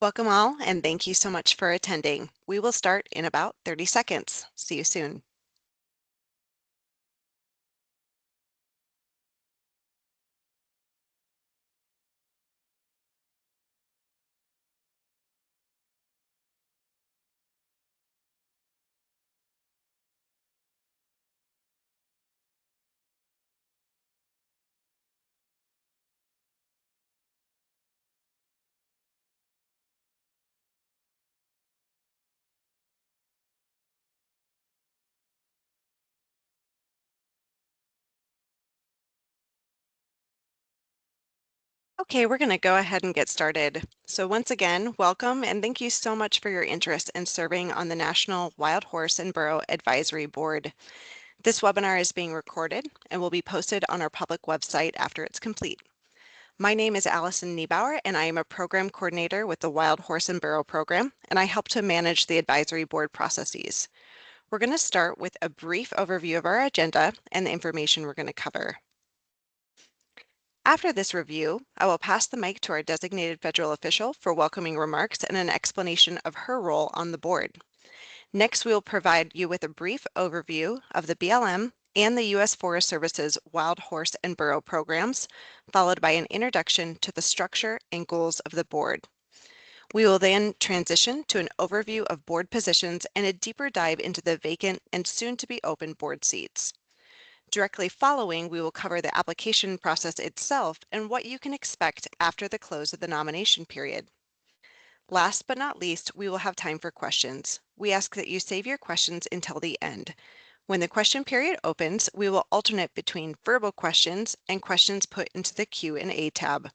Welcome all, and thank you so much for attending. We will start in about 30 seconds. See you soon. Okay, we're going to go ahead and get started. So once again, welcome and thank you so much for your interest in serving on the National Wild Horse and Burro Advisory Board. This webinar is being recorded and will be posted on our public website after it's complete. My name is Allison Niebauer, and I am a program coordinator with the Wild Horse and Burro program, and I help to manage the advisory board processes. We're going to start with a brief overview of our agenda and the information we're going to cover. After this review, I will pass the mic to our designated federal official for welcoming remarks and an explanation of her role on the board. Next, we will provide you with a brief overview of the BLM and the U.S. Forest Service's Wild Horse and Burro programs, followed by an introduction to the structure and goals of the board. We will then transition to an overview of board positions and a deeper dive into the vacant and soon-to-be open board seats. Directly following, we will cover the application process itself and what you can expect after the close of the nomination period. Last but not least, we will have time for questions. We ask that you save your questions until the end. When the question period opens, we will alternate between verbal questions and questions put into the Q&A tab.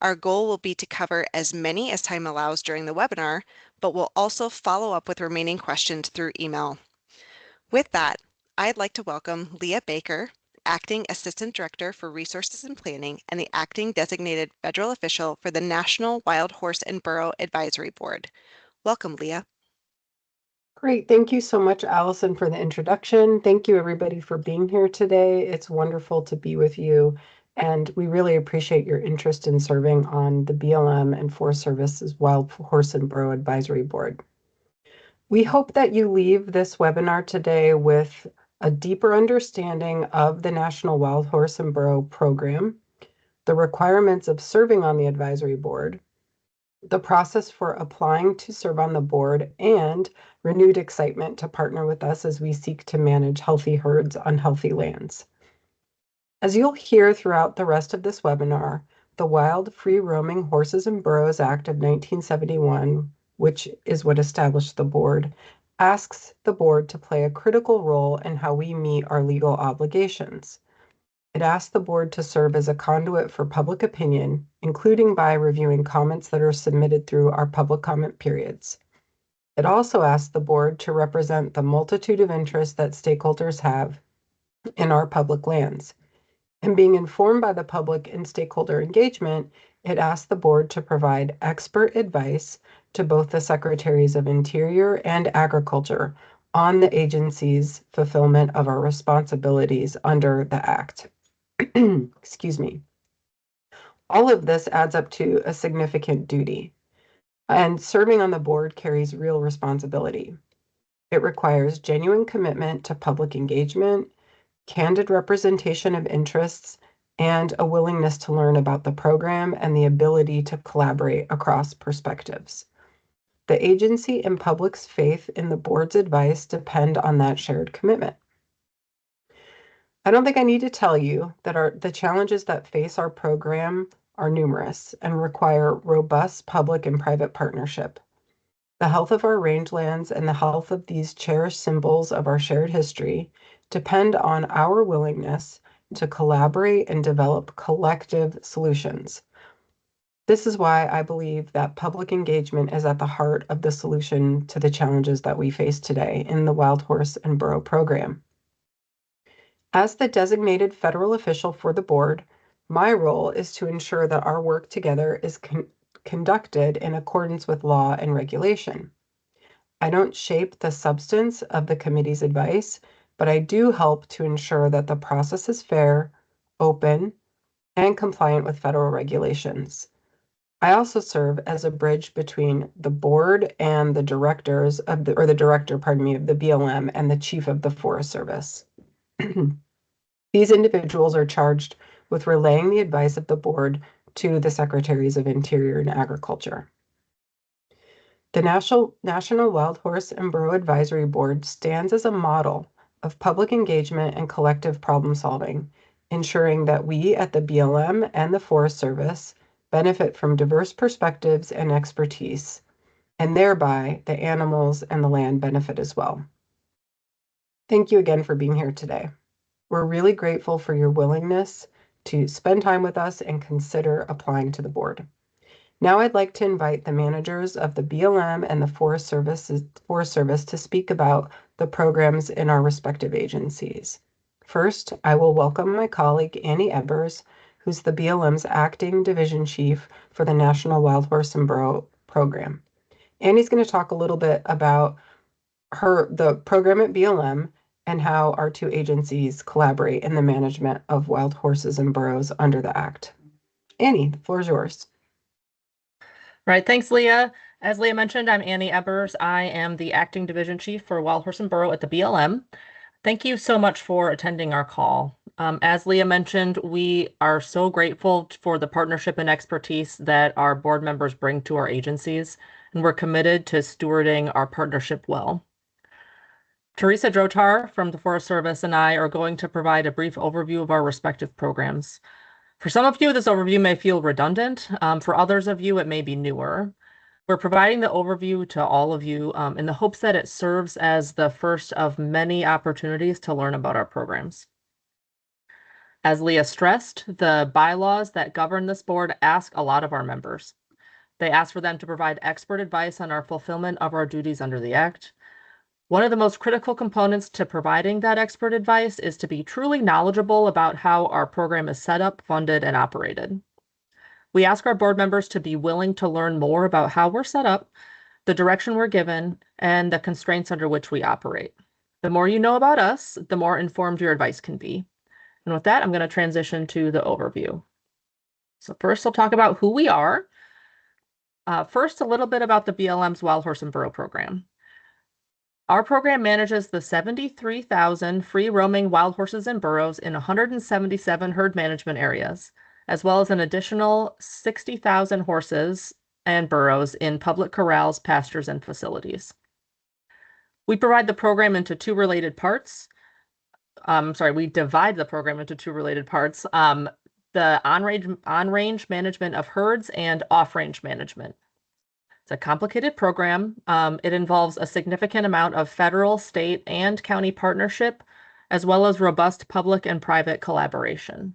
Our goal will be to cover as many as time allows during the webinar, but we'll also follow up with remaining questions through email. With that, I'd like to welcome Leah Baker, Acting Assistant Director for Resources and Planning and the Acting Designated Federal Official for the National Wild Horse and Burro Advisory Board. Welcome, Leah. Great. Thank you so much, Allison, for the introduction. Thank you, everybody, for being here today. It's wonderful to be with you, and we really appreciate your interest in serving on the BLM and Forest Service's Wild Horse and Burro Advisory Board. We hope that you leave this webinar today with a deeper understanding of the National Wild Horse and Burro program, the requirements of serving on the advisory board, the process for applying to serve on the board, and renewed excitement to partner with us as we seek to manage healthy herds on healthy lands. As you'll hear throughout the rest of this webinar, the Wild Free Roaming Horses and Burros Act of 1971, which is what established the board, asks the board to play a critical role in how we meet our legal obligations. It asks the board to serve as a conduit for public opinion, including by reviewing comments that are submitted through our public comment periods. It also asks the board to represent the multitude of interests that stakeholders have in our public lands. And being informed by the public and stakeholder engagement, it asks the board to provide expert advice to both the Secretaries of Interior and Agriculture on the agency's fulfillment of our responsibilities under the Act. Excuse me. All of this adds up to a significant duty, and serving on the board carries real responsibility. It requires genuine commitment to public engagement, candid representation of interests, and a willingness to learn about the program and the ability to collaborate across perspectives. The agency and public's faith in the board's advice depend on that shared commitment. I don't think I need to tell you that the challenges that face our program are numerous and require robust public and private partnership. The health of our rangelands and the health of these cherished symbols of our shared history depend on our willingness to collaborate and develop collective solutions. This is why I believe that public engagement is at the heart of the solution to the challenges that we face today in the Wild Horse and Burro program. As the designated federal official for the board, my role is to ensure that our work together is conducted in accordance with law and regulation. I don't shape the substance of the committee's advice, but I do help to ensure that the process is fair, open, and compliant with federal regulations. I also serve as a bridge between the board and the directors of the director, pardon me, of the BLM and the chief of the Forest Service. These individuals are charged with relaying the advice of the board to the Secretaries of Interior and Agriculture. The National Wild Horse and Burro Advisory Board stands as a model of public engagement and collective problem solving, ensuring that we at the BLM and the Forest Service benefit from diverse perspectives and expertise, and thereby the animals and the land benefit as well. Thank you again for being here today. We're really grateful for your willingness to spend time with us and consider applying to the board. Now I'd like to invite the managers of the BLM and the Forest Service to speak about the programs in our respective agencies. First, I will welcome my colleague Annie Ebers, who's the BLM's acting division chief for the National Wild Horse and Burro program. Annie's going to talk a little bit about the program at BLM and how our two agencies collaborate in the management of wild horses and burros under the Act. Annie, the floor is yours. Right, thanks, Leah. As Leah mentioned, I'm Annie Ebers. I am the acting division chief for Wild Horse and Burro at the BLM. Thank you so much for attending our call. As Leah mentioned, we are so grateful for the partnership and expertise that our board members bring to our agencies, and we're committed to stewarding our partnership well. Teresa Drotar from the Forest Service and I are going to provide a brief overview of our respective programs. For some of you, this overview may feel redundant. For others of you, it may be newer. We're providing the overview to all of you in the hopes that it serves as the first of many opportunities to learn about our programs. As Leah stressed, the bylaws that govern this board ask a lot of our members. They ask for them to provide expert advice on our fulfillment of our duties under the Act. One of the most critical components to providing that expert advice is to be truly knowledgeable about how our program is set up, funded, and operated. We ask our board members to be willing to learn more about how we're set up, the direction we're given, and the constraints under which we operate. The more you know about us, the more informed your advice can be. And with that, I'm going to transition to the overview. So first, I'll talk about who we are. First, a little bit about the BLM's Wild Horse and Burro program. Our program manages the 73,000 free-roaming wild horses and burros in 177 herd management areas, as well as an additional 60,000 horses and burros in public corrals, pastures, and facilities. We provide the program into two related parts. We divide the program into two related parts, the on-range management of herds and off-range management. It's a complicated program. It involves a significant amount of federal, state, and county partnership, as well as robust public and private collaboration.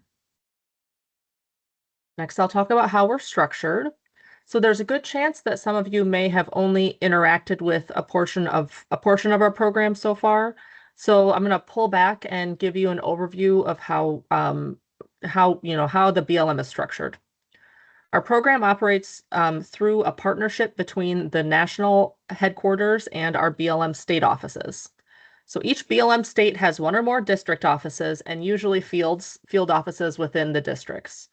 Next, I'll talk about how we're structured. So there's a good chance that some of you may have only interacted with a portion of our program so far. So I'm going to pull back and give you an overview of how the BLM is structured. Our program operates through a partnership between the national headquarters and our BLM state offices. So each BLM state has one or more district offices and usually field offices within the districts.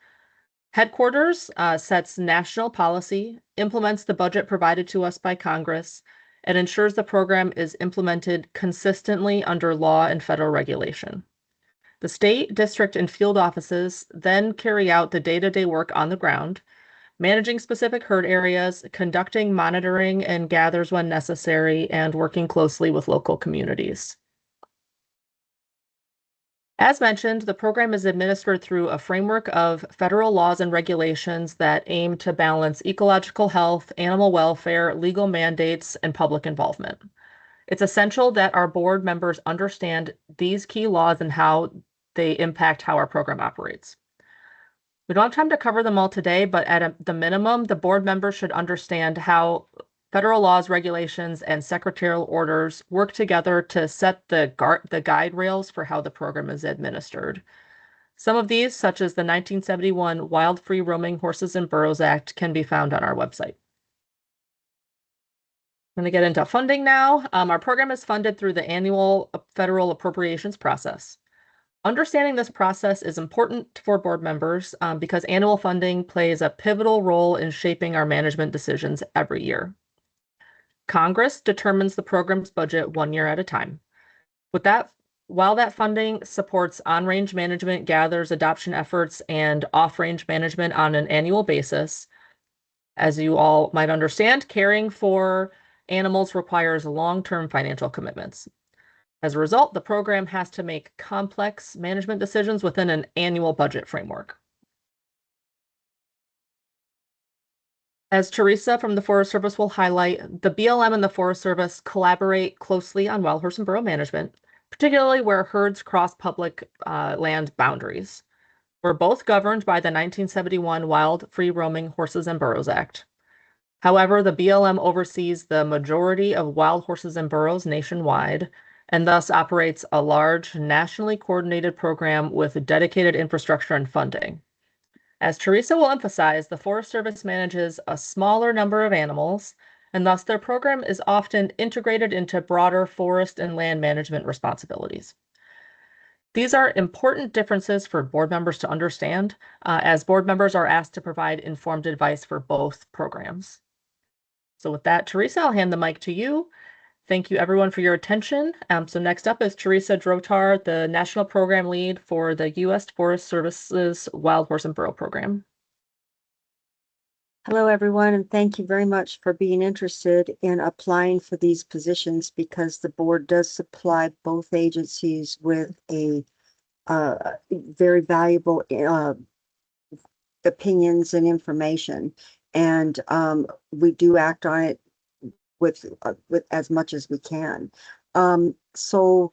Headquarters sets national policy, implements the budget provided to us by Congress, and ensures the program is implemented consistently under law and federal regulation. The state, district, and field offices then carry out the day-to-day work on the ground, managing specific herd areas, conducting monitoring and gathers when necessary, and working closely with local communities. As mentioned, the program is administered through a framework of federal laws and regulations that aim to balance ecological health, animal welfare, legal mandates, and public involvement. It's essential that our board members understand these key laws and how they impact how our program operates. We don't have time to cover them all today, but at the minimum, the board members should understand how federal laws, regulations, and secretarial orders work together to set the guide rails for how the program is administered. Some of these, such as the 1971 Wild Free Roaming Horses and Burros Act, can be found on our website. I'm going to get into funding now. Our program is funded through the annual federal appropriations process. Understanding this process is important for board members because annual funding plays a pivotal role in shaping our management decisions every year. Congress determines the program's budget 1 year at a time. While that funding supports on-range management, gathers adoption efforts, and off-range management on an annual basis, as you all might understand, caring for animals requires long-term financial commitments. As a result, the program has to make complex management decisions within an annual budget framework. As Teresa from the Forest Service will highlight, the BLM and the Forest Service collaborate closely on wild horse and burro management, particularly where herds cross public land boundaries. We're both governed by the 1971 Wild Free Roaming Horses and Burros Act. However, the BLM oversees the majority of wild horses and burros nationwide, and thus operates a large, nationally coordinated program with dedicated infrastructure and funding. As Teresa will emphasize, the Forest Service manages a smaller number of animals, and thus their program is often integrated into broader forest and land management responsibilities. These are important differences for board members to understand, as board members are asked to provide informed advice for both programs. So with that, Teresa, I'll hand the mic to you. Thank you everyone for your attention. So next up is Teresa Drotar, the National Program Lead for the U.S. Forest Service's Wild Horse and Burro Program. Hello, everyone, and thank you very much for being interested in applying for these positions, because the board does supply both agencies with a very valuable opinions and information, and we do act on it with as much as we can. So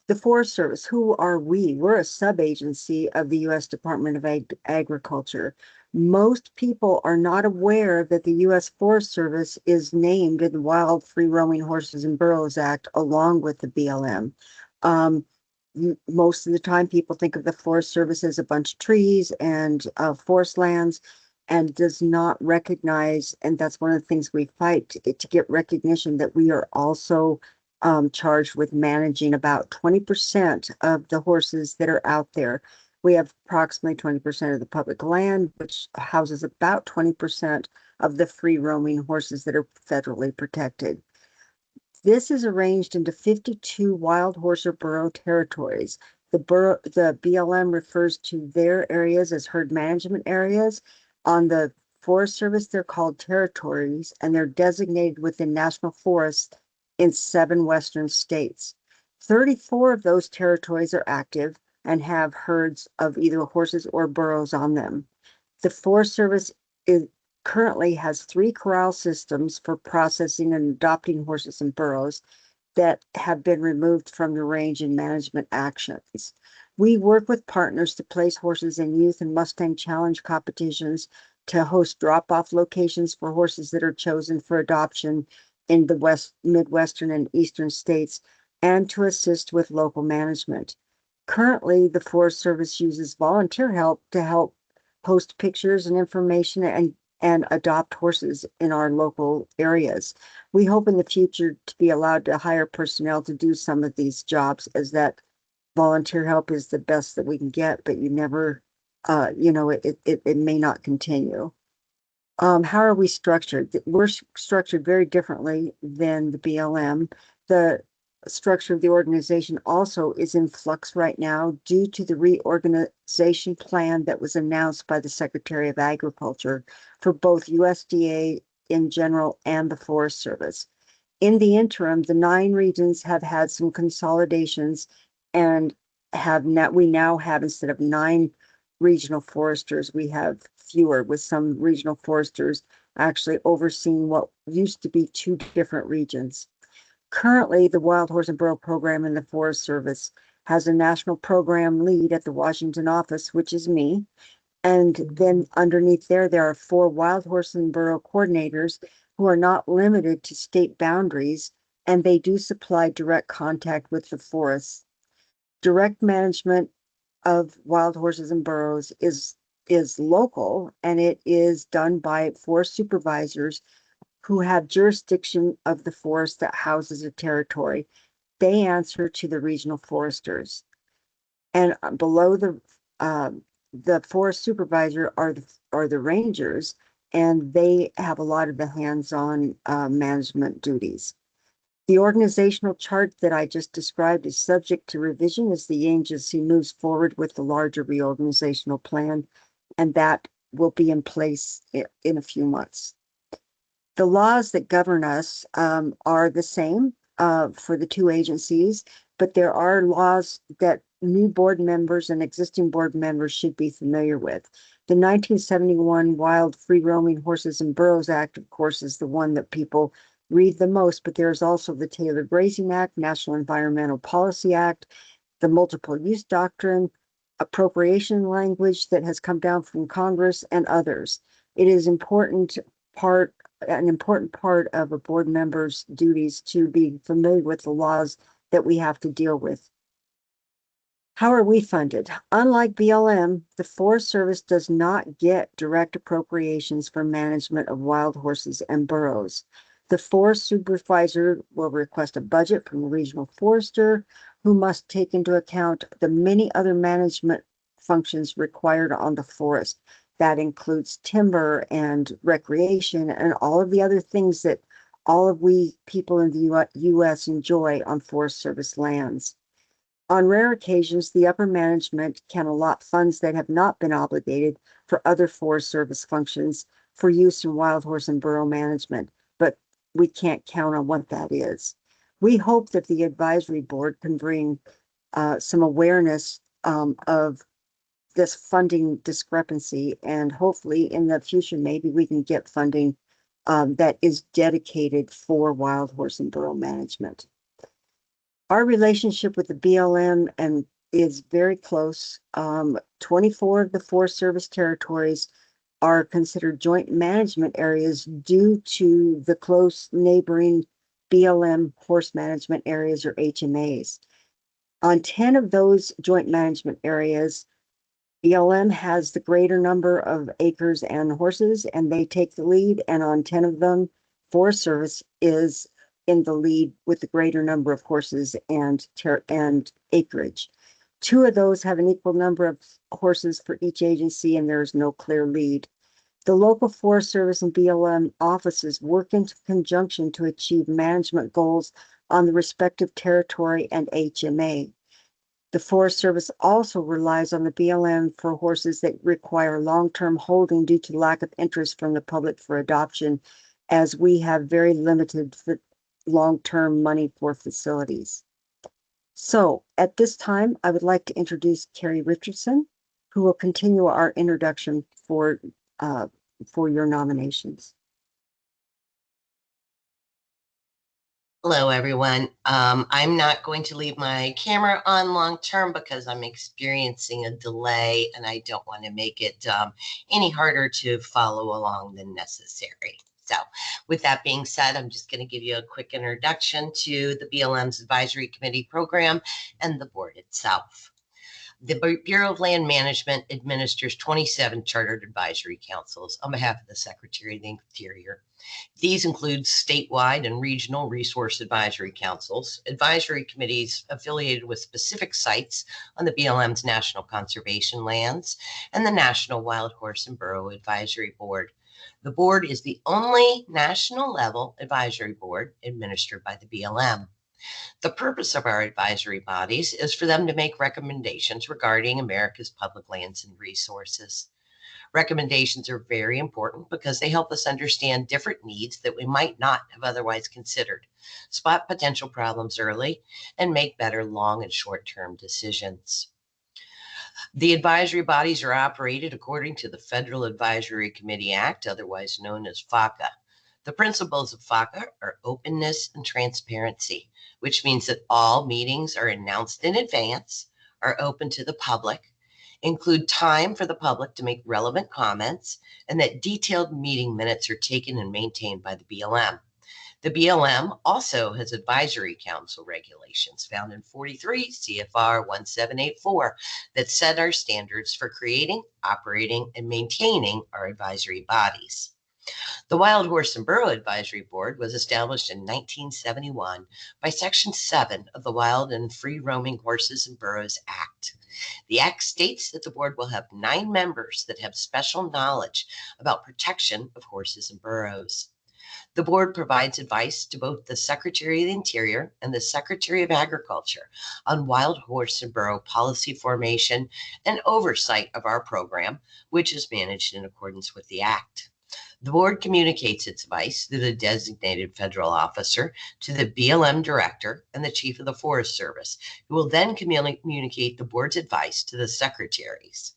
the Forest Service, who are we? We're a sub-agency of the U.S. Department of Agriculture. Most people are not aware that the U.S. Forest Service is named in the Wild Free Roaming Horses and Burros Act along with the BLM. Most of the time people think of the Forest Service as a bunch of trees and forest lands, and does not recognize, and that's one of the things we fight to get recognition, that we are also charged with managing about 20% of the horses that are out there. We have approximately 20% of the public land, which houses about 20% of the free roaming horses that are federally protected. This is arranged into 52 wild horse or burro territories. The BLM refers to their areas as herd management areas. On the Forest Service, they're called territories, and they're designated within national forests in 7 western states. 34 of those territories are active and have herds of either horses or burros on them. The Forest Service currently has 3 corral systems for processing and adopting horses and burros that have been removed from the range in management actions. We work with partners to place horses in youth and Mustang Challenge competitions, to host drop-off locations for horses that are chosen for adoption in the Midwestern and Eastern states, and to assist with local management. Currently, the Forest Service uses volunteer help to help post pictures and information and adopt horses in our local areas. We hope in the future to be allowed to hire personnel to do some of these jobs, as that volunteer help is the best that we can get, but you never, it may not continue. How are we structured? We're structured very differently than the BLM. The structure of the organization also is in flux right now due to the reorganization plan that was announced by the Secretary of Agriculture for both USDA in general and the Forest Service. In the interim, the 9 regions have had some consolidations, and we now have, instead of 9 regional foresters, we have fewer, with some regional foresters actually overseeing what used to be 2 different regions. Currently, the Wild Horse and Burro program in the Forest Service has a national program lead at the Washington office, which is me. And then underneath there are 4 wild horse and burro coordinators who are not limited to state boundaries, and they do supply direct contact with the forests. Direct management of wild horses and burros is local, and it is done by forest supervisors who have jurisdiction of the forest that houses a territory. They answer to the regional foresters. And below the forest supervisor are the rangers, and they have a lot of the hands-on management duties. The organizational chart that I just described is subject to revision as the agency moves forward with the larger reorganizational plan, and that will be in place in a few months. The laws that govern us are the same for the two agencies, but there are laws that new board members and existing board members should be familiar with. The 1971 Wild Free Roaming Horses and Burros Act, of course, is the one that people read the most, but there's also the Taylor Grazing Act, National Environmental Policy Act, the Multiple Use Doctrine, appropriation language that has come down from Congress, and others. It is an important part of a board member's duties to be familiar with the laws that we have to deal with. How are we funded? Unlike BLM, the Forest Service does not get direct appropriations for management of wild horses and burros. The forest supervisor will request a budget from the regional forester, who must take into account the many other management functions required on the forest. That includes timber and recreation and all of the other things that all of we people in the U.S. enjoy on Forest Service lands. On rare occasions, the upper management can allot funds that have not been obligated for other Forest Service functions for use in wild horse and burro management, but we can't count on what that is. We hope that the advisory board can bring some awareness of this funding discrepancy, and hopefully in the future, maybe we can get funding that is dedicated for wild horse and burro management. Our relationship with the BLM is very close. 24 of the Forest Service territories are considered joint management areas due to the close neighboring BLM horse management areas, or HMAs. On 10 of those joint management areas, BLM has the greater number of acres and horses, and they take the lead. And on 10 of them, Forest Service is in the lead with the greater number of horses and acreage. 2 of those have an equal number of horses for each agency, and there's no clear lead. The local Forest Service and BLM offices work in conjunction to achieve management goals on the respective territory and HMA. The Forest Service also relies on the BLM for horses that require long-term holding due to lack of interest from the public for adoption, as we have very limited long-term money for facilities. So at this time, I would like to introduce Carrie Richardson, who will continue our introduction for your nominations. Hello, everyone. I'm not going to leave my camera on long term because I'm experiencing a delay and I don't want to make it any harder to follow along than necessary. So with that being said, I'm just going to give you a quick introduction to the BLM's Advisory Committee program and the board itself. The Bureau of Land Management administers 27 chartered advisory councils on behalf of the Secretary of the Interior. These include statewide and regional resource advisory councils, advisory committees affiliated with specific sites on the BLM's national conservation lands, and the National Wild Horse and Burro Advisory Board. The board is the only national level advisory board administered by the BLM. The purpose of our advisory bodies is for them to make recommendations regarding America's public lands and resources. Recommendations are very important because they help us understand different needs that we might not have otherwise considered, spot potential problems early, and make better long and short-term decisions. The advisory bodies are operated according to the Federal Advisory Committee Act, otherwise known as FACA. The principles of FACA are openness and transparency, which means that all meetings are announced in advance, are open to the public, include time for the public to make relevant comments, and that detailed meeting minutes are taken and maintained by the BLM. The BLM also has advisory council regulations found in 43 CFR 1784 that set our standards for creating, operating, and maintaining our advisory bodies. The Wild Horse and Burro Advisory Board was established in 1971 by Section 7 of the Wild and Free Roaming Horses and Burros Act. The Act states that the board will have 9 members that have special knowledge about protection of horses and burros. The board provides advice to both the Secretary of the Interior and the Secretary of Agriculture on wild horse and burro policy formation and oversight of our program, which is managed in accordance with the Act. The board communicates its advice to the designated federal officer, to the BLM director, and the chief of the Forest Service, who will then communicate the board's advice to the secretaries.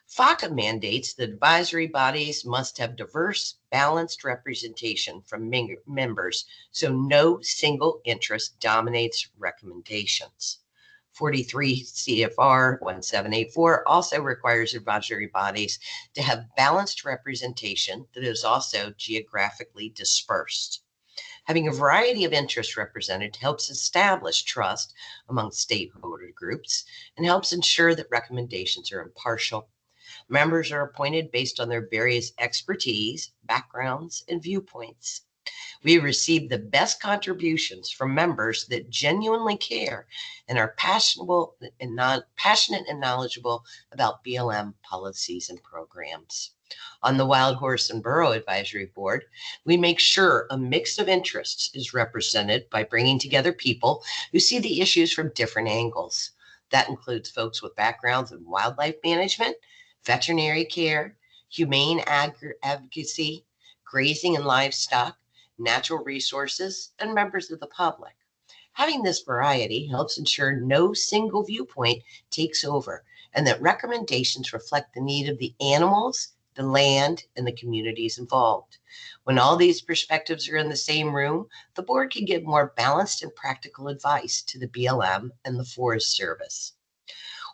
FACA mandates that advisory bodies must have diverse, balanced representation from members, so no single interest dominates recommendations. 43 CFR 1784 also requires advisory bodies to have balanced representation that is also geographically dispersed. Having a variety of interests represented helps establish trust among stakeholder groups and helps ensure that recommendations are impartial. Members are appointed based on their various expertise, backgrounds, and viewpoints. We receive the best contributions from members that genuinely care and are passionate and knowledgeable about BLM policies and programs. On the Wild Horse and Burro Advisory Board, we make sure a mix of interests is represented by bringing together people who see the issues from different angles. That includes folks with backgrounds in wildlife management, veterinary care, humane advocacy, grazing and livestock, natural resources, and members of the public. Having this variety helps ensure no single viewpoint takes over and that recommendations reflect the need of the animals, the land, and the communities involved. When all these perspectives are in the same room, the board can give more balanced and practical advice to the BLM and the Forest Service.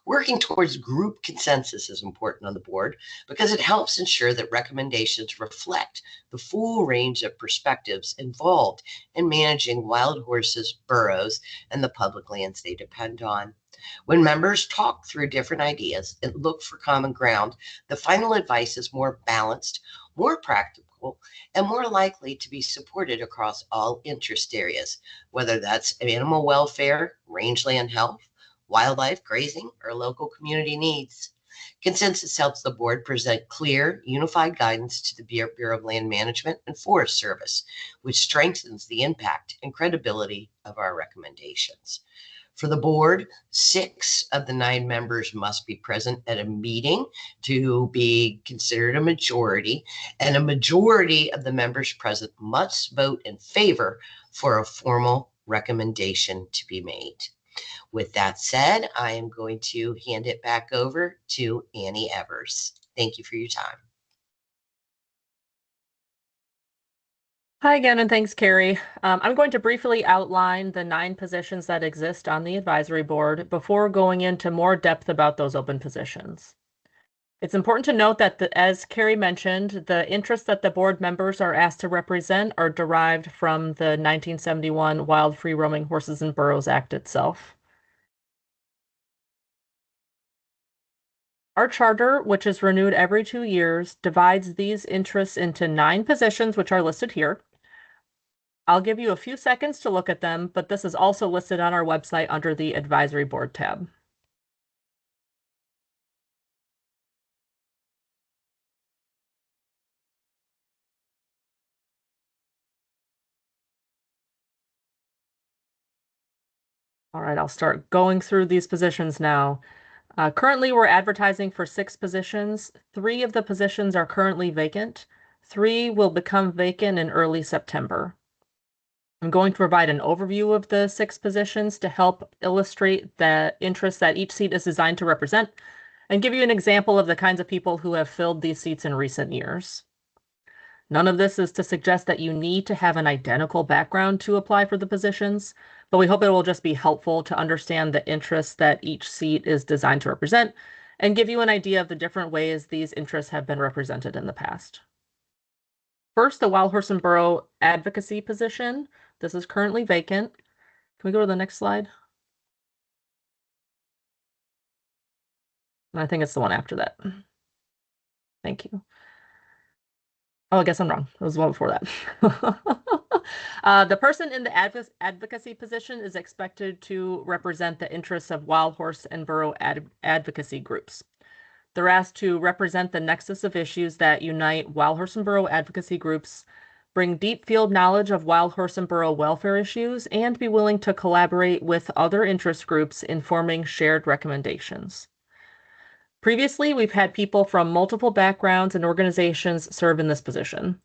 Working towards group consensus is important on the board because it helps ensure that recommendations reflect the full range of perspectives involved in managing wild horses, burros, and the public lands they depend on. When members talk through different ideas and look for common ground, the final advice is more balanced, more practical, and more likely to be supported across all interest areas, whether that's animal welfare, rangeland health, wildlife, grazing, or local community needs. Consensus helps the board present clear, unified guidance to the Bureau of Land Management and Forest Service, which strengthens the impact and credibility of our recommendations. For the board, 6 of the 9 members must be present at a meeting to be considered a majority, and a majority of the members present must vote in favor for a formal recommendation to be made. With that said, I am going to hand it back over to Annie Evers. Thank you for your time. Hi again, and thanks, Carrie. I'm going to briefly outline the 9 positions that exist on the advisory board before going into more depth about those open positions. It's important to note that, as Carrie mentioned, the interests that the board members are asked to represent are derived from the 1971 Wild Free Roaming Horses and Burros Act itself. Our charter, which is renewed every 2 years, divides these interests into 9 positions, which are listed here. I'll give you a few seconds to look at them, but this is also listed on our website under the Advisory Board tab. All right, I'll start going through these positions now. Currently, we're advertising for 6 positions. 3 of the positions are currently vacant. 3 will become vacant in early September. I'm going to provide an overview of the 6 positions to help illustrate the interests that each seat is designed to represent and give you an example of the kinds of people who have filled these seats in recent years. None of this is to suggest that you need to have an identical background to apply for the positions, but we hope it will just be helpful to understand the interests that each seat is designed to represent and give you an idea of the different ways these interests have been represented in the past. First, the Wild Horse and Burro advocacy position. This is currently vacant. Can we go to the next slide? I think it's the one after that. Thank you. Oh, I guess I'm wrong. It was the one before that. The person in the advocacy position is expected to represent the interests of wild horse and burro advocacy groups. They're asked to represent the nexus of issues that unite wild horse and burro advocacy groups, bring deep field knowledge of wild horse and burro welfare issues, and be willing to collaborate with other interest groups in forming shared recommendations. Previously, we've had people from multiple backgrounds and organizations serve in this position.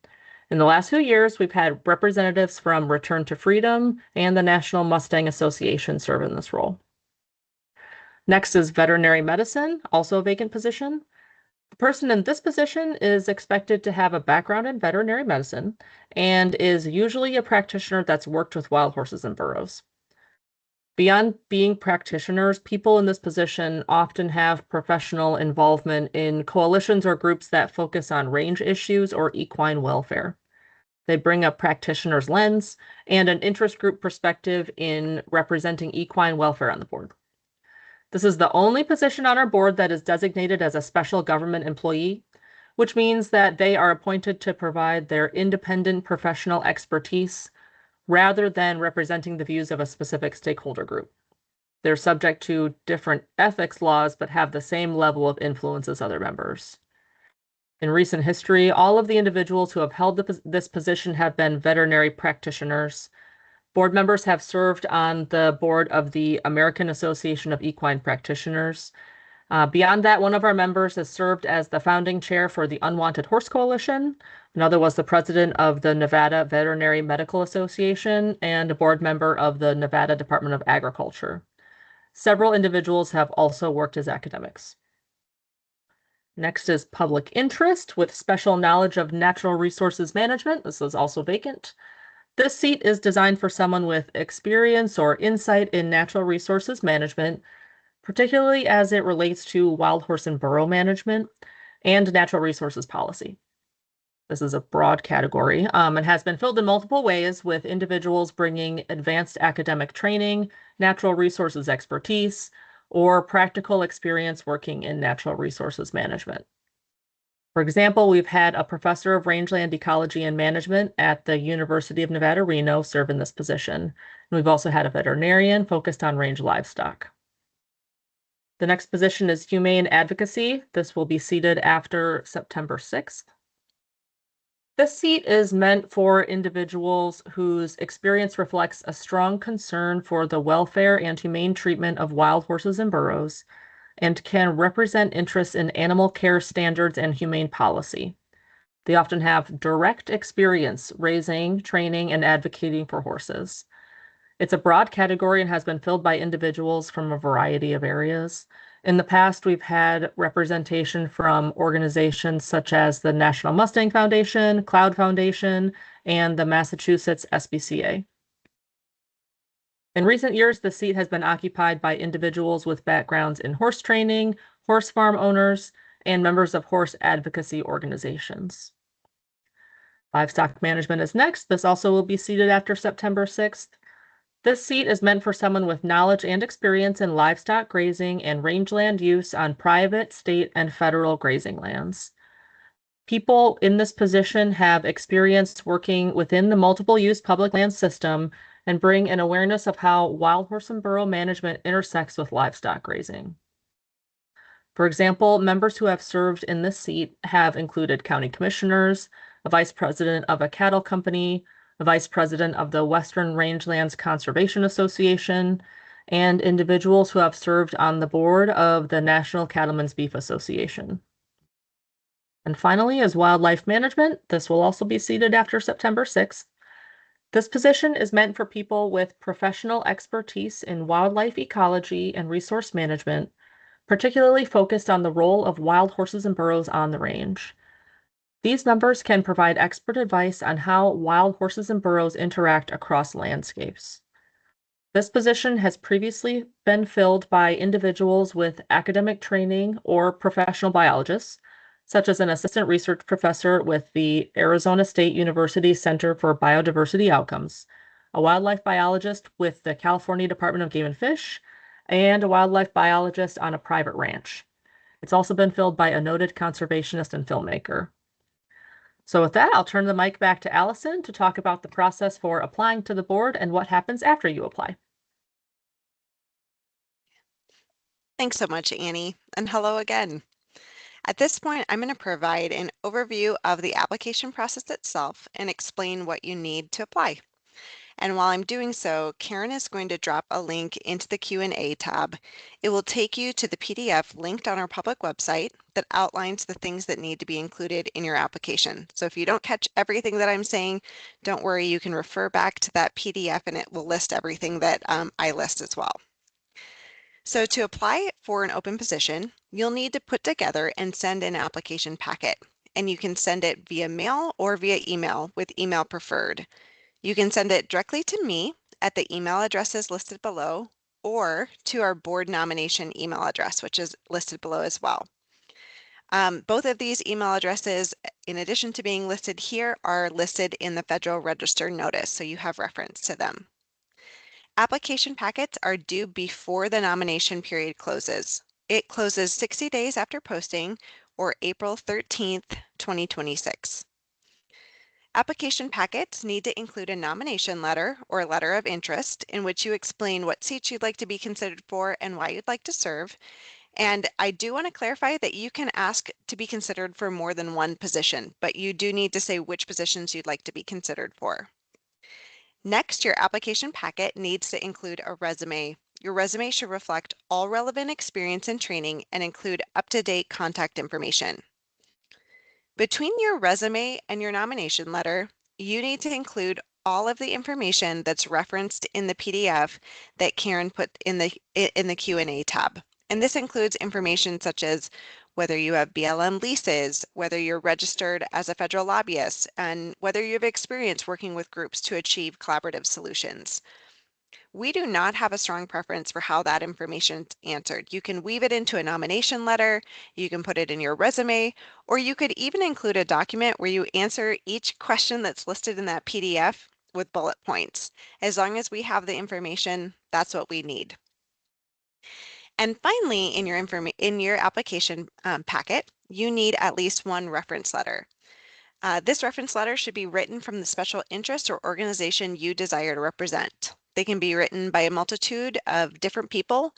In the last few years, we've had representatives from Return to Freedom and the National Mustang Association serve in this role. Next is Veterinary Medicine, also a vacant position. The person in this position is expected to have a background in veterinary medicine and is usually a practitioner that's worked with wild horses and burros. Beyond being practitioners, people in this position often have professional involvement in coalitions or groups that focus on range issues or equine welfare. They bring a practitioner's lens and an interest group perspective in representing equine welfare on the board. This is the only position on our board that is designated as a special government employee, which means that they are appointed to provide their independent professional expertise rather than representing the views of a specific stakeholder group. They're subject to different ethics laws, but have the same level of influence as other members. In recent history, all of the individuals who have held this position have been veterinary practitioners. Board members have served on the board of the American Association of Equine Practitioners. Beyond that, one of our members has served as the founding chair for the Unwanted Horse Coalition. Another was the president of the Nevada Veterinary Medical Association and a board member of the Nevada Department of Agriculture. Several individuals have also worked as academics. Next is public interest with special knowledge of natural resources management. This is also vacant. This seat is designed for someone with experience or insight in natural resources management, particularly as it relates to wild horse and burro management and natural resources policy. This is a broad category and has been filled in multiple ways with individuals bringing advanced academic training, natural resources expertise, or practical experience working in natural resources management. For example, we've had a professor of rangeland ecology and management at the University of Nevada, Reno serve in this position. And we've also had a veterinarian focused on range livestock. The next position is humane advocacy. This will be seated after September 6th. This seat is meant for individuals whose experience reflects a strong concern for the welfare and humane treatment of wild horses and burros, and can represent interests in animal care standards and humane policy. They often have direct experience raising, training, and advocating for horses. It's a broad category and has been filled by individuals from a variety of areas. In the past, we've had representation from organizations such as the National Mustang Foundation, Cloud Foundation, and the Massachusetts SPCA. In recent years, the seat has been occupied by individuals with backgrounds in horse training, horse farm owners, and members of horse advocacy organizations. Livestock management is next. This also will be seated after September 6th. This seat is meant for someone with knowledge and experience in livestock grazing and rangeland use on private, state, and federal grazing lands. People in this position have experience working within the multiple use public land system and bring an awareness of how wild horse and burro management intersects with livestock grazing. For example, members who have served in this seat have included county commissioners, a vice president of a cattle company, a vice president of the Western Rangelands Conservation Association, and individuals who have served on the board of the National Cattlemen's Beef Association. And finally, is wildlife management. This will also be seated after September 6th. This position is meant for people with professional expertise in wildlife ecology and resource management, particularly focused on the role of wild horses and burros on the range. These members can provide expert advice on how wild horses and burros interact across landscapes. This position has previously been filled by individuals with academic training or professional biologists, such as an assistant research professor with the Arizona State University Center for Biodiversity Outcomes, a wildlife biologist with the California Department of Game and Fish, and a wildlife biologist on a private ranch. It's also been filled by a noted conservationist and filmmaker. So with that, I'll turn the mic back to Allison to talk about the process for applying to the board and what happens after you apply. Thanks so much, Annie, and hello again. At this point, I'm going to provide an overview of the application process itself and explain what you need to apply. And while I'm doing so, Karen is going to drop a link into the Q&A tab. It will take you to the PDF linked on our public website that outlines the things that need to be included in your application. So if you don't catch everything that I'm saying, don't worry, you can refer back to that PDF and it will list everything that I list as well. So to apply for an open position, you'll need to put together and send an application packet. And you can send it via mail or via email, with email preferred. You can send it directly to me at the email addresses listed below, or to our board nomination email address, which is listed below as well. Both of these email addresses, in addition to being listed here, are listed in the Federal Register notice, so you have reference to them. Application packets are due before the nomination period closes. It closes 60 days after posting, or April 13th, 2026. Application packets need to include a nomination letter or letter of interest in which you explain what seats you'd like to be considered for and why you'd like to serve. And I do want to clarify that you can ask to be considered for more than one position, but you do need to say which positions you'd like to be considered for. Next, your application packet needs to include a resume. Your resume should reflect all relevant experience and training and include up-to-date contact information. Between your resume and your nomination letter, you need to include all of the information that's referenced in the PDF that Karen put in the Q&A tab. And this includes information such as whether you have BLM leases, whether you're registered as a federal lobbyist, and whether you have experience working with groups to achieve collaborative solutions. We do not have a strong preference for how that information is answered. You can weave it into a nomination letter, you can put it in your resume, or you could even include a document where you answer each question that's listed in that PDF with bullet points. As long as we have the information, that's what we need. And finally, in your application packet, you need at least one reference letter. This reference letter should be written from the special interest or organization you desire to represent. They can be written by a multitude of different people,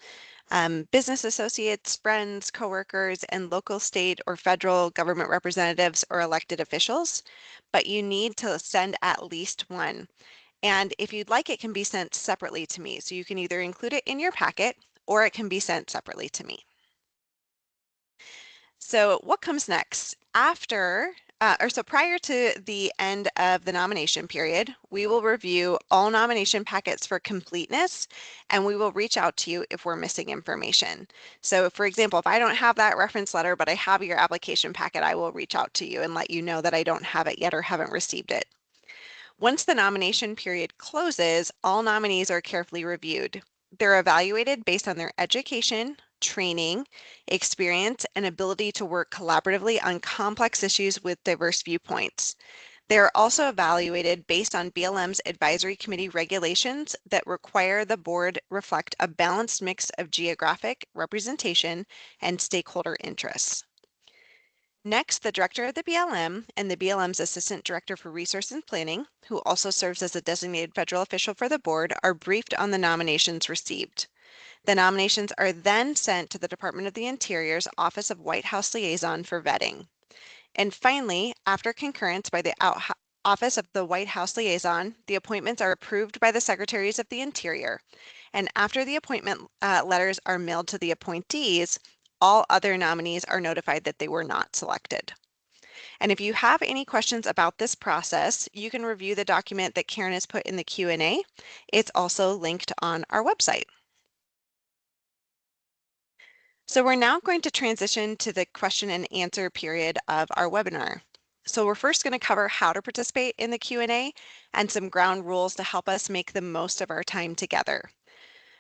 business associates, friends, coworkers, and local, state, or federal government representatives or elected officials, but you need to send at least one. And if you'd like, it can be sent separately to me. So you can either include it in your packet or it can be sent separately to me. So what comes next? Prior to the end of the nomination period, we will review all nomination packets for completeness, and we will reach out to you if we're missing information. So for example, if I don't have that reference letter, but I have your application packet, I will reach out to you and let you know that I don't have it yet or haven't received it. Once the nomination period closes, all nominees are carefully reviewed. They're evaluated based on their education, training, experience, and ability to work collaboratively on complex issues with diverse viewpoints. They are also evaluated based on BLM's advisory committee regulations that require the board reflect a balanced mix of geographic representation and stakeholder interests. Next, the director of the BLM and the BLM's assistant director for resource and planning, who also serves as a designated federal official for the board, are briefed on the nominations received. The nominations are then sent to the Department of the Interior's Office of White House Liaison for vetting. And finally, after concurrence by the Office of the White House Liaison, the appointments are approved by the Secretaries of the Interior. And after the appointment letters are mailed to the appointees, all other nominees are notified that they were not selected. And if you have any questions about this process, you can review the document that Karen has put in the Q&A. It's also linked on our website. So we're now going to transition to the question and answer period of our webinar. So we're first going to cover how to participate in the Q&A and some ground rules to help us make the most of our time together.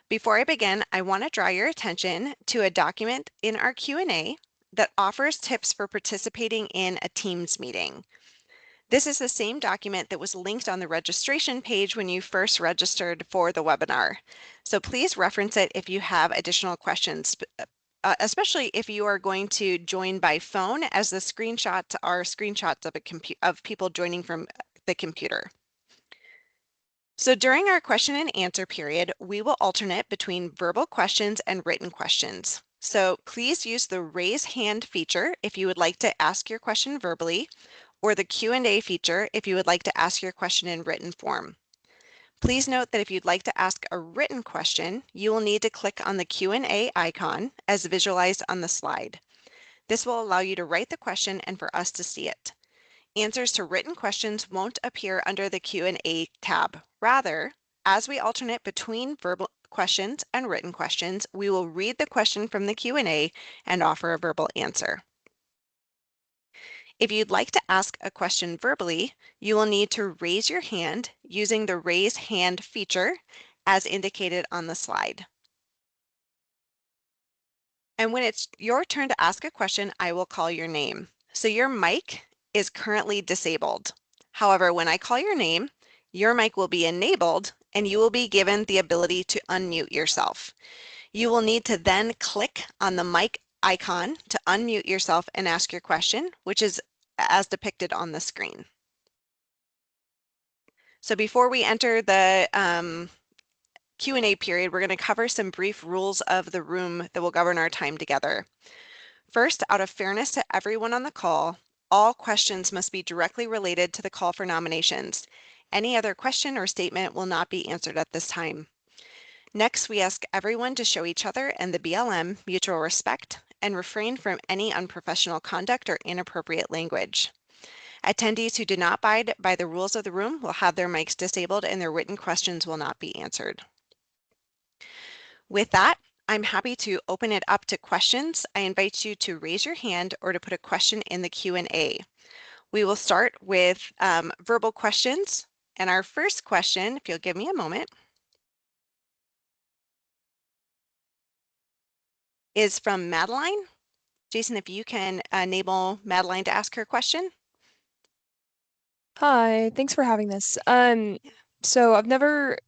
Before I begin, I want to draw your attention to a document in our Q&A that offers tips for participating in a Teams meeting. This is the same document that was linked on the registration page when you first registered for the webinar. So please reference it if you have additional questions especially if you are going to join by phone, as the screenshots are screenshots of people joining from the computer. So during our question and answer period, we will alternate between verbal questions and written questions. So please use the raise hand feature if you would like to ask your question verbally, or the Q&A feature if you would like to ask your question in written form. Please note that if you'd like to ask a written question, you will need to click on the Q&A icon as visualized on the slide. This will allow you to write the question and for us to see it. Answers to written questions won't appear under the Q&A tab. Rather, as we alternate between verbal questions and written questions, we will read the question from the Q&A and offer a verbal answer. If you'd like to ask a question verbally, you will need to raise your hand using the raise hand feature as indicated on the slide. And when it's your turn to ask a question, I will call your name. So your mic is currently disabled. However, when I call your name, your mic will be enabled and you will be given the ability to unmute yourself. You will need to then click on the mic icon to unmute yourself and ask your question, which is as depicted on the screen. So before we enter the Q&A period, we're going to cover some brief rules of the room that will govern our time together. First, out of fairness to everyone on the call, all questions must be directly related to the call for nominations. Any other question or statement will not be answered at this time. Next, we ask everyone to show each other and the BLM mutual respect and refrain from any unprofessional conduct or inappropriate language. Attendees who do not abide by the rules of the room will have their mics disabled and their written questions will not be answered. With that, I'm happy to open it up to questions. I invite you to raise your hand or to put a question in the Q&A. We will start with verbal questions. And our first question, if you'll give me a moment, is from Madeline. Jason, if you can enable Madeline to ask her question. Hi, thanks for having this. So I've never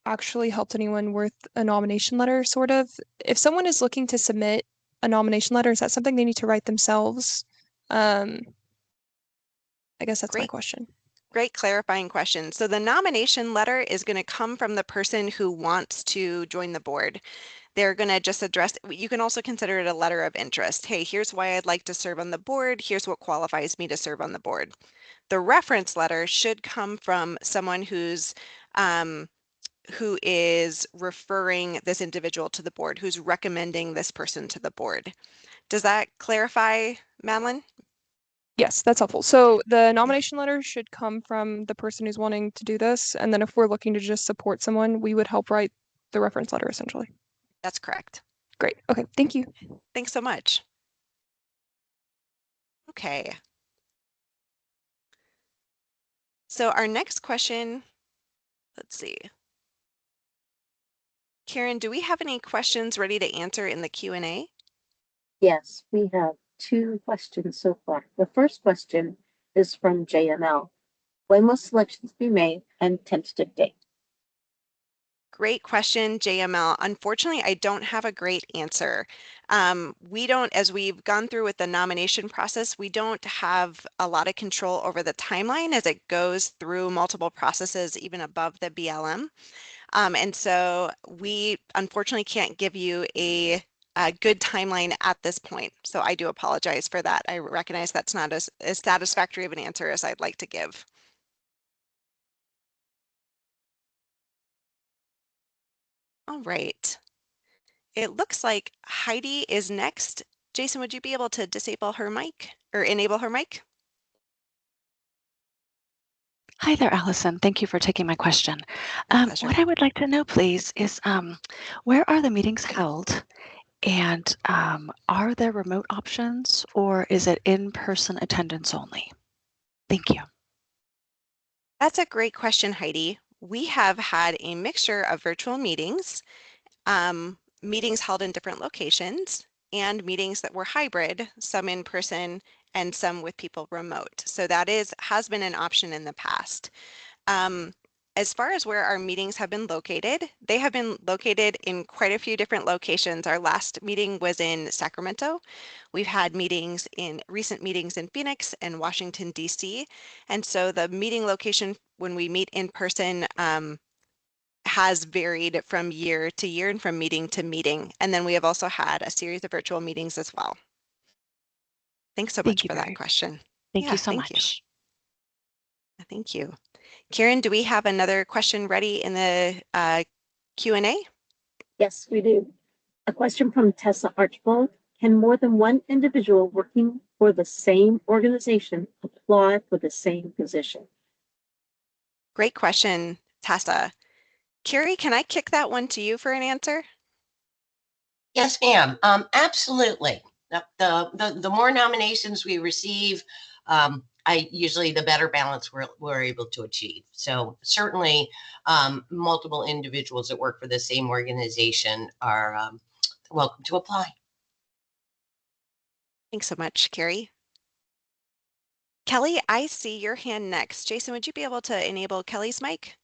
actually helped anyone with a nomination letter, sort of. If someone is looking to submit a nomination letter, is that something they need to write themselves? I guess that's my question. Great clarifying question. So the nomination letter is going to come from the person who wants to join the board. They're going to just address, you can also consider it a letter of interest. Hey, here's why I'd like to serve on the board. Here's what qualifies me to serve on the board. The reference letter should come from someone who is referring this individual to the board, who's recommending this person to the board. Does that clarify, Madeline? Yes, that's helpful. So the nomination letter should come from the person who's wanting to do this. And then if we're looking to just support someone, we would help write the reference letter, essentially. That's correct. Great. Okay, thank you. Thanks so much. Okay. So our next question, let's see. Karen, do we have any questions ready to answer in the Q&A? Yes, we have 2 questions so far. The first question is from JML. When will selections be made and tentative date? Great question, JML. Unfortunately, I don't have a great answer. We don't, as we've gone through with the nomination process, we don't have a lot of control over the timeline as it goes through multiple processes, even above the BLM. And so we unfortunately can't give you a good timeline at this point. So I do apologize for that. I recognize that's not as satisfactory of an answer as I'd like to give. All right. It looks like Heidi is next. Jason, would you be able to disable her mic or enable her mic? Hi there, Allison. Thank you for taking my question. What I would like to know, please, is where are the meetings held? And are there remote options or is it in-person attendance only? Thank you. That's a great question, Heidi. We have had a mixture of virtual meetings, meetings held in different locations, and meetings that were hybrid, some in person and some with people remote. So that has been an option in the past. As far as where our meetings have been located, they have been located in quite a few different locations. Our last meeting was in Sacramento. We've had recent meetings in Phoenix and Washington, D.C. And so the meeting location when we meet in person has varied from year to year and from meeting to meeting. And then we have also had a series of virtual meetings as well. Thanks so much for that question. Thank you so thank much. you. Thank you. Karen, do we have another question ready in the Q&A? Yes, we do. A question from Tessa Archibald. Can more than one individual working for the same organization apply for the same position? Great question, Tessa. Carrie, can I kick that one to you for an answer? Yes, ma'am. Absolutely. The more nominations we receive, the better balance we're able to achieve. So certainly, multiple individuals that work for the same organization are welcome to apply. Thanks so much, Carrie. Kelly, I see your hand next. Jason, would you be able to enable Kelly's mic?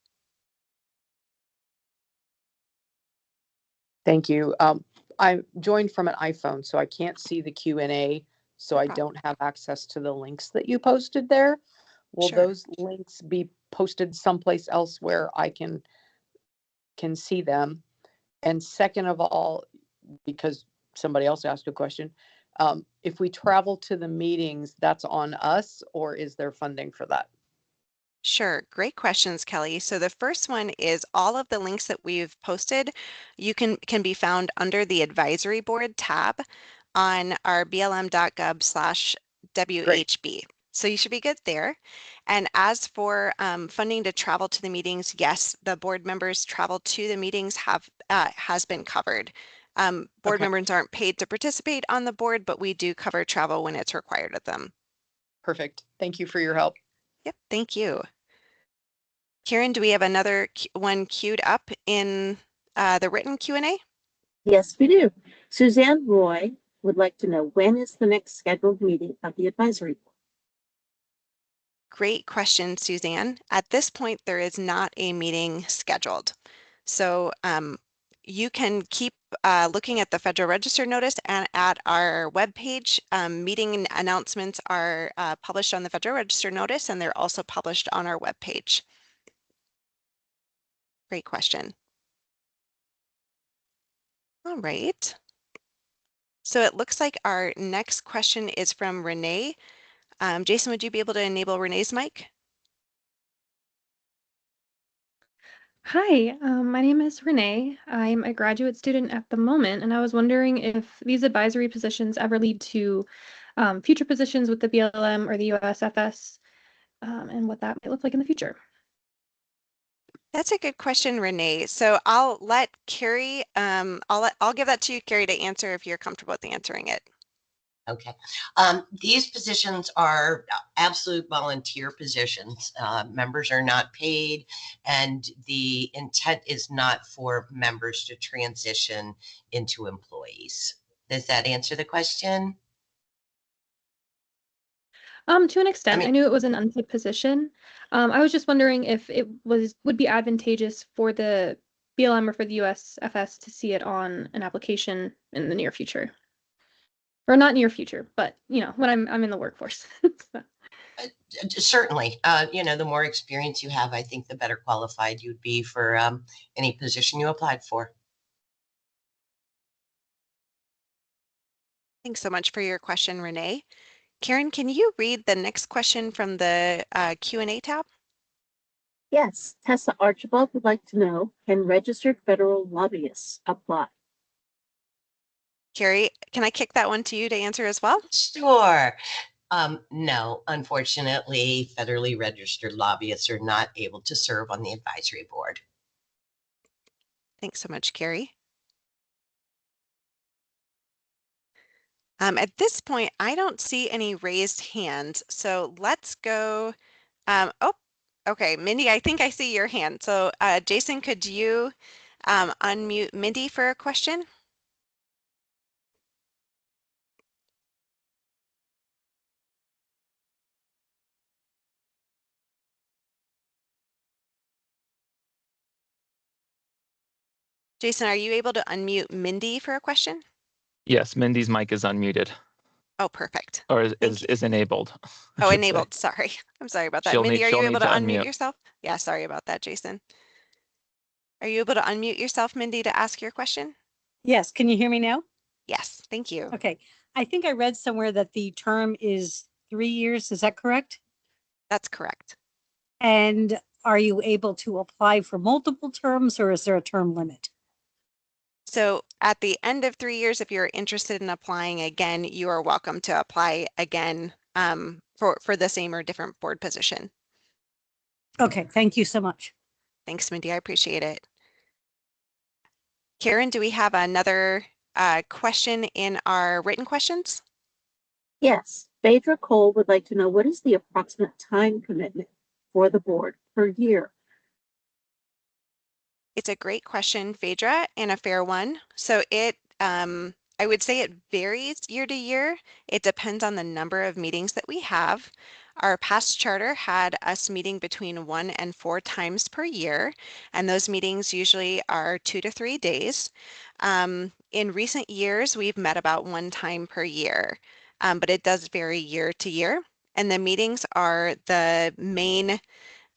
Thank you. I joined from an iPhone, so I can't see the Q&A, so I don't have access to the links that you posted there. Will those links be posted someplace else where I can see them? And second of all, because somebody else asked a question, if we travel to the meetings, that's on us, or is there funding for that? Sure, great questions, Kelly. So the first one is all of the links that we've posted, you can be found under the advisory board tab on our BLM.gov/WHB. So you should be good there. And as for funding to travel to the meetings, yes, the board members' travel to the meetings has been covered. Board members aren't paid to participate on the board, but we do cover travel when it's required of them. Perfect. Thank you for your help. Yep, thank you. Karen, do we have another one queued up in the written Q&A? Yes, we do. Suzanne Roy would like to know, when is the next scheduled meeting of the advisory board? Great question, Suzanne. At this point, there is not a meeting scheduled. So you can keep looking at the Federal Register notice and at our webpage. Meeting announcements are published on the Federal Register notice, and they're also published on our webpage. Great question. All right. So it looks like our next question is from Renee. Jason, would you be able to enable Renee's mic? Hi, my name is Renee. I'm a graduate student at the moment, and I was wondering if these advisory positions ever lead to future positions with the BLM or the USFS, and what that might look like in the future. That's a good question, Renee. So I'll let Carrie, I'll give that to you, Carrie, to answer if you're comfortable with answering it. Okay. These positions are absolute volunteer positions. Members are not paid, and the intent is not for members to transition into employees. Does that answer the question? To an extent, I knew it was an unpaid position. I was just wondering if it would be advantageous for the BLM or for the USFS to see it on an application in the near future. Or not near future, but when I'm in the workforce. So. Certainly, the more experience you have, I think the better qualified you'd be for any position you applied for. Thanks so much for your question, Renee. Karen, can you read the next question from the Q&A tab? Yes, Tessa Archibald would like to know, can registered federal lobbyists apply? Carrie, can I kick that one to you to answer as well? Sure. No, unfortunately, federally registered lobbyists are not able to serve on the advisory board. Thanks so much, Carrie. At this point, I don't see any raised hands, so let's go. Oh, okay, Mindy, I think I see your hand. So Jason, could you unmute Mindy for a question? Jason, are you able to unmute Mindy for a question? Yes, Mindy's mic is unmuted. Oh, perfect. Or is enabled. Oh, enabled. Sorry. I'm sorry about that. Mindy, are you able to unmute yourself? Yeah, sorry about that, Jason. Are you able to unmute yourself, Mindy, to ask your question? Yes. Can you hear me now? Yes, thank you. Okay. I think I read somewhere that the term is 3 years. Is that correct? That's correct. And are you able to apply for multiple terms, or is there a term limit? So at the end of 3 years, if you're interested in applying again, you are welcome to apply again for the same or different board position. Okay, thank you so much. Thanks, Mindy. I appreciate it. Karen, do we have another question in our written questions? Yes, Phaedra Cole would like to know, what is the approximate time commitment for the board per year? It's a great question, Phaedra, and a fair one. So I would say it varies year to year. It depends on the number of meetings that we have. Our past charter had us meeting between 1 and 4 times per year, and those meetings usually are 2 to 3 days. In recent years, we've met about 1 time per year, but it does vary year to year. And the meetings are the main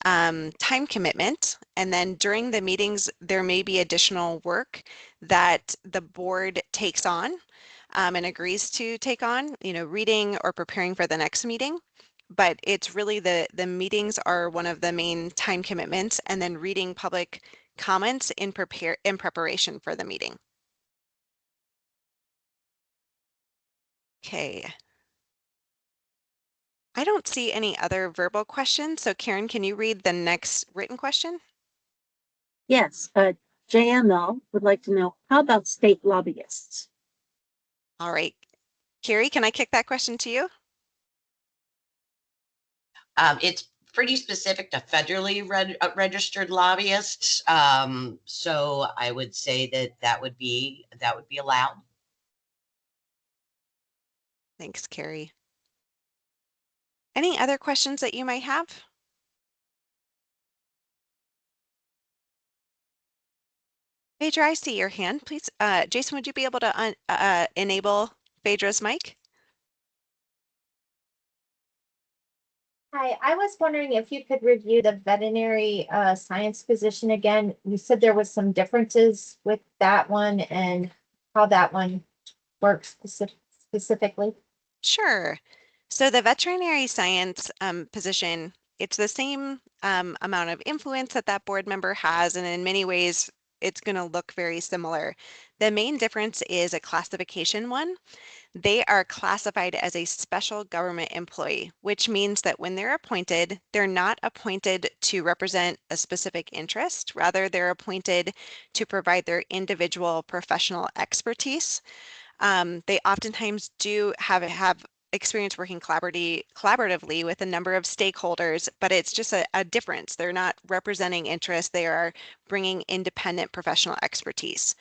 time commitment. And then during the meetings, there may be additional work that the board takes on and agrees to take on, reading or preparing for the next meeting. But it's really the meetings are one of the main time commitments, and then reading public comments in preparation for the meeting. Okay. I don't see any other verbal questions. So Karen, can you read the next written question? Yes, JML would like to know, how about state lobbyists? All right. Carrie, can I kick that question to you? It's pretty specific to federally registered lobbyists. So I would say that would be allowed. Thanks, Carrie. Any other questions that you might have? Phaedra, I see your hand. Please, Jason, would you be able to enable Phaedra's mic? Hi, I was wondering if you could review the veterinary science position again. You said there was some differences with that one and how that one works specifically. Sure. So the veterinary science position, it's the same amount of influence that board member has, and in many ways, it's going to look very similar. The main difference is a classification one. They are classified as a special government employee, which means that when they're appointed, they're not appointed to represent a specific interest. Rather, they're appointed to provide their individual professional expertise. They oftentimes do have experience working collaboratively with a number of stakeholders, but it's just a difference. They're not representing interests. They are bringing independent professional expertise.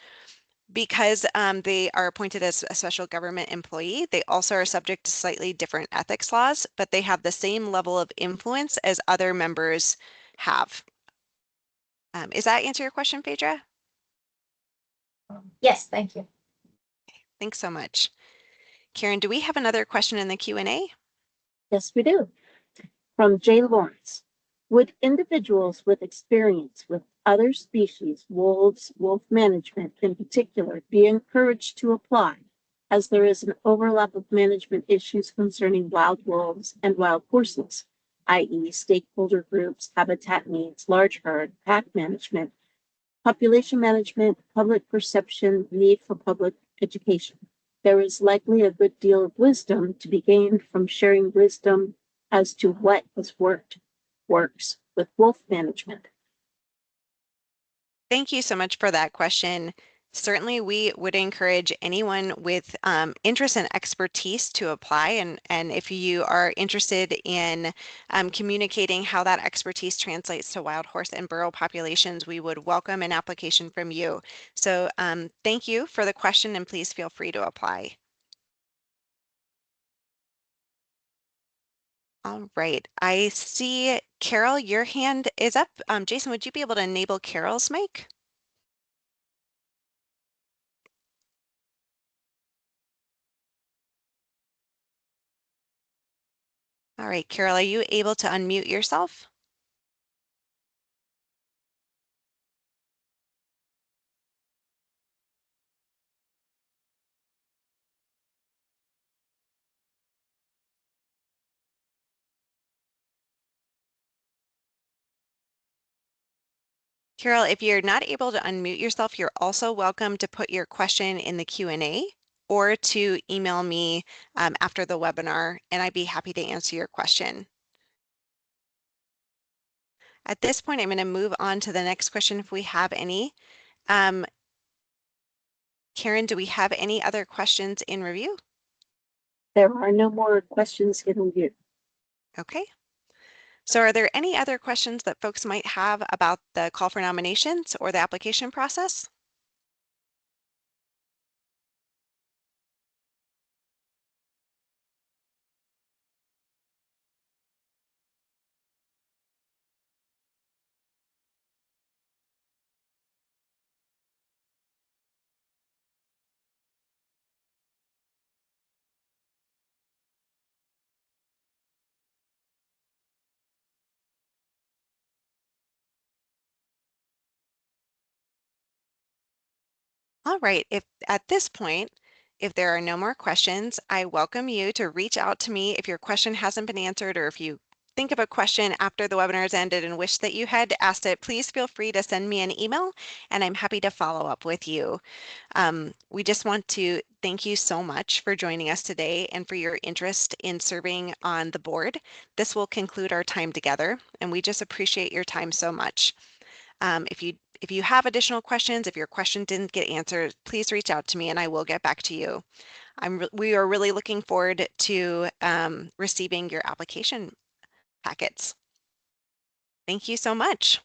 Because they are appointed as a special government employee, they also are subject to slightly different ethics laws, but they have the same level of influence as other members have. Does that answer your question, Phaedra? Yes, thank you. Thanks so much. Karen, do we have another question in the Q&A? Yes, we do. From Jay Lawrence. Would individuals with experience with other species, wolves, wolf management in particular, be encouraged to apply, as there is an overlap of management issues concerning wild wolves and wild horses, i.e. stakeholder groups, habitat needs, large herd, pack management, population management, public perception, need for public education? There is likely a good deal of wisdom to be gained from sharing wisdom as to what has works with wolf management. Thank you so much for that question. Certainly, we would encourage anyone with interest and expertise to apply. And if you are interested in communicating how that expertise translates to wild horse and burro populations, we would welcome an application from you. So thank you for the question, and please feel free to apply. All right, I see Carol, your hand is up. Jason, would you be able to enable Carol's mic? All right, Carol, are you able to unmute yourself? Carol, if you're not able to unmute yourself, you're also welcome to put your question in the Q&A or to email me after the webinar, and I'd be happy to answer your question. At this point, I'm going to move on to the next question if we have any. Karen, do we have any other questions in review? There are no more questions in review. Okay. So are there any other questions that folks might have about the call for nominations or the application process? All right, if at this point, if there are no more questions, I welcome you to reach out to me if your question hasn't been answered, or if you think of a question after the webinar has ended and wish that you had asked it, please feel free to send me an email and I'm happy to follow up with you. We just want to thank you so much for joining us today and for your interest in serving on the board. This will conclude our time together, and we just appreciate your time so much. If you have additional questions, if your question didn't get answered, please reach out to me and I will get back to you. We are really looking forward to receiving your application packets. Thank you so much.